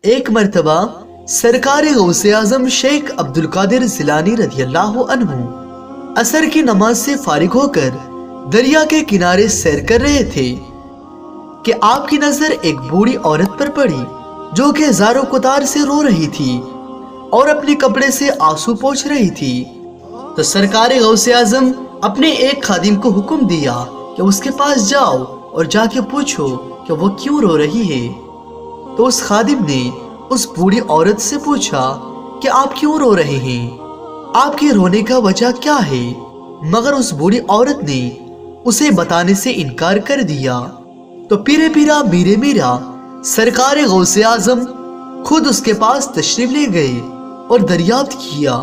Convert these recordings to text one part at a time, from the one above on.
ایک مرتبہ سرکار غوث اعظم شیخ عبدال قادر جیلانی رضی اللہ عنہ عصر کی نماز سے فارغ ہو کر دریا کے کنارے سیر کر رہے تھے کہ آپ کی نظر ایک بوڑھی عورت پر پڑی جو کہ زار و کتار سے رو رہی تھی اور اپنے کپڑے سے آنسو پوچھ رہی تھی۔ تو سرکار غوث اعظم اپنے ایک خادم کو حکم دیا کہ اس کے پاس جاؤ اور جا کے پوچھو کہ وہ کیوں رو رہی ہے۔ تو اس خادم نے اس بوڑھی عورت سے پوچھا کہ آپ کیوں رو رہے ہیں، آپ کے رونے کا وجہ کیا ہے؟ مگر اس بوڑھی عورت نے اسے بتانے سے انکار کر دیا۔ تو پیرے پیرا میرے میرا سرکار غوث اعظم خود اس کے پاس تشریف لے گئے اور دریافت کیا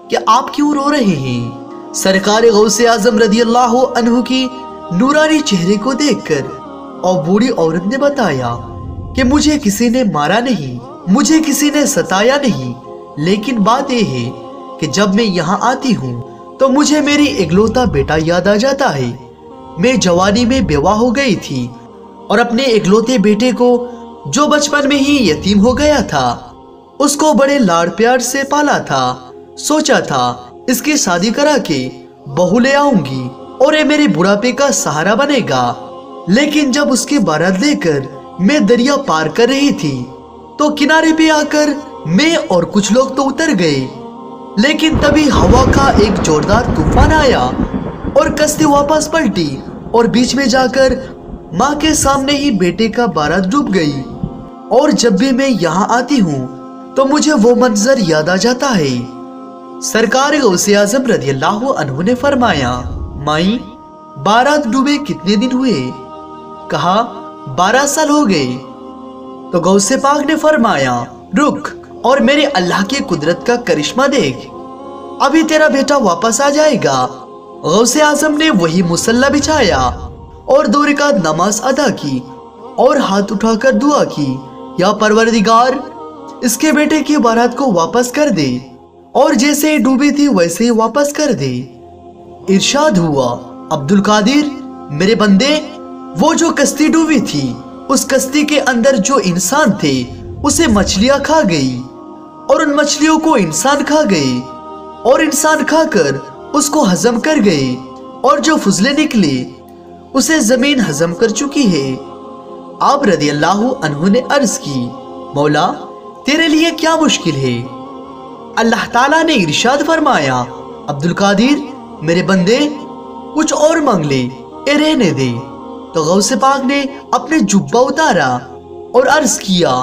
کہ آپ کیوں رو رہے ہیں۔ سرکار غوث اعظم رضی اللہ عنہ کی نورانی چہرے کو دیکھ کر اور بوڑھی عورت نے بتایا کہ مجھے کسی نے مارا نہیں، مجھے کسی نے ستایا نہیں، لیکن بات یہ ہے کہ جب میں یہاں آتی ہوں تو مجھے میری اکلوتا بیٹا یاد آ جاتا ہے۔ میں جوانی میں بیوہ ہو گئی تھی اور اپنے اکلوتے بیٹے کو جو بچپن میں ہی یتیم ہو گیا تھا اس کو بڑے لاڑ پیار سے پالا تھا، سوچا تھا اس کی شادی کرا کے بہو لے آؤں گی اور یہ میرے بڑھاپے کا سہارا بنے گا۔ لیکن جب اس کی بارات لے کر میں دریا پار کر رہی تھی تو کنارے پہ آ کر میں اور کچھ لوگ تو اتر گئے، لیکن تبھی ہوا کا ایک زوردار طوفان آیا اور کشتی واپس پلٹی اور بیچ میں جا کر ماں کے سامنے ہی بیٹے کا بارات ڈوب گئی۔ اور جب بھی میں یہاں آتی ہوں تو مجھے وہ منظر یاد آ جاتا ہے۔ سرکار غوث اعظم رضی اللہ عنہ نے فرمایا، مائی بارات ڈوبے کتنے دن ہوئے؟ کہا 12 سال ہو گئے۔ تو غوث پاک نے فرمایا، رک اور میرے اللہ کی قدرت کا کرشمہ دیکھ، ابھی تیرا بیٹا واپس آ جائے گا۔ غوث اعظم نے وہی مصلی بچھایا اور 2 رکعت نماز ادا کی اور ہاتھ اٹھا کر دعا کی، یا پروردگار اس کے بیٹے کی بارات کو واپس کر دے اور جیسے ڈوبی تھی ویسے ہی واپس کر دے۔ ارشاد ہوا، عبدالقادر میرے بندے، وہ جو کشتی ڈوبی تھی اس کشتی کے اندر جو انسان تھے اسے مچھلیاں کھا گئی اور ان مچھلیوں کو انسان کھا گئے اور انسان کھا کر اس کو ہضم کر گئے اور جو فضلے نکلے اسے زمین ہضم کر چکی ہے۔ آپ رضی اللہ عنہ نے عرض کی، مولا تیرے لیے کیا مشکل ہے؟ اللہ تعالیٰ نے ارشاد فرمایا، عبدالقادر میرے بندے کچھ اور مانگ لے، اے رہنے دے۔ تو غوث پاک نے اپنے جبہ اتارا اور عرض کیا،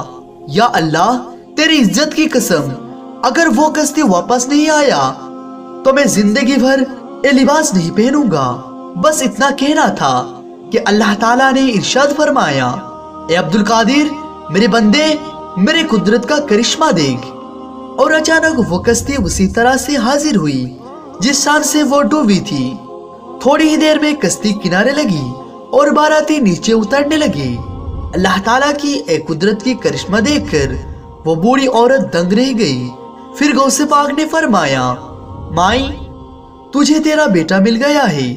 یا اللہ تیری عزت کی قسم، اگر وہ کشتی واپس نہیں آیا تو میں زندگی بھر یہ لباس نہیں پہنوں گا۔ بس اتنا کہنا تھا کہ اللہ تعالیٰ نے ارشاد فرمایا، اے عبدالقادر میرے بندے میرے قدرت کا کرشمہ دیکھ۔ اور اچانک وہ کشتی اسی طرح سے حاضر ہوئی جس شان سے وہ ڈوبی تھی۔ تھوڑی ہی دیر میں کشتی کنارے لگی اور باراتی نیچے اترنے لگے۔ اللہ تعالیٰ کی اے قدرت کی کرشمہ دیکھ کر وہ بوڑھی عورت دنگ رہ گئی۔ پھر غوث پاک نے فرمایا، مائی تجھے تیرا بیٹا مل گیا ہے،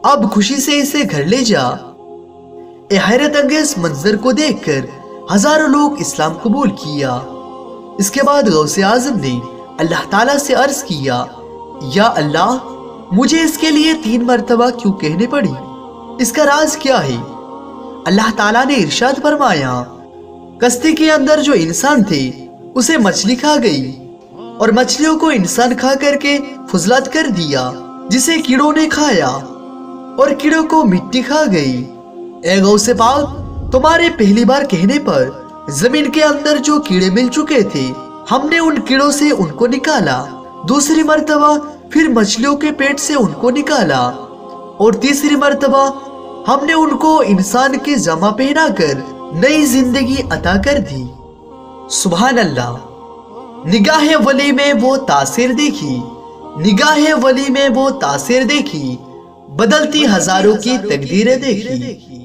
اب خوشی سے اسے گھر لے جا۔ اے حیرت انگیز منظر کو دیکھ کر ہزاروں لوگ اسلام قبول کیا۔ اس کے بعد غوث اعظم نے اللہ تعالیٰ سے عرض کیا، یا اللہ مجھے اس کے لیے 3 مرتبہ کیوں کہنے پڑی، اس کا راز کیا ہے؟ اللہ تعالیٰ نے ارشاد فرمایا، کشتی کے اندر جو انسان تھے اسے مچھلی کھا گئی اور مچھلیوں کو انسان کھا کر کے فضلات کر دیا، جسے کیڑوں نے کھایا اور کیڑوں کو مٹی کھا گئی۔ اے غوث پاک تمہارے پہلی بار کہنے پر زمین کے اندر جو کیڑے مل چکے تھے ہم نے ان کیڑوں سے ان کو نکالا، دوسری مرتبہ پھر مچھلیوں کے پیٹ سے ان کو نکالا اور تیسری مرتبہ ہم نے ان کو انسان کے جامہ پہنا کر نئی زندگی عطا کر دی۔ سبحان اللہ۔ نگاہ ولی میں وہ تاثیر دیکھی، نگاہ ولی میں وہ تاثیر دیکھی، بدلتی ہزاروں کی تقدیریں دیکھی۔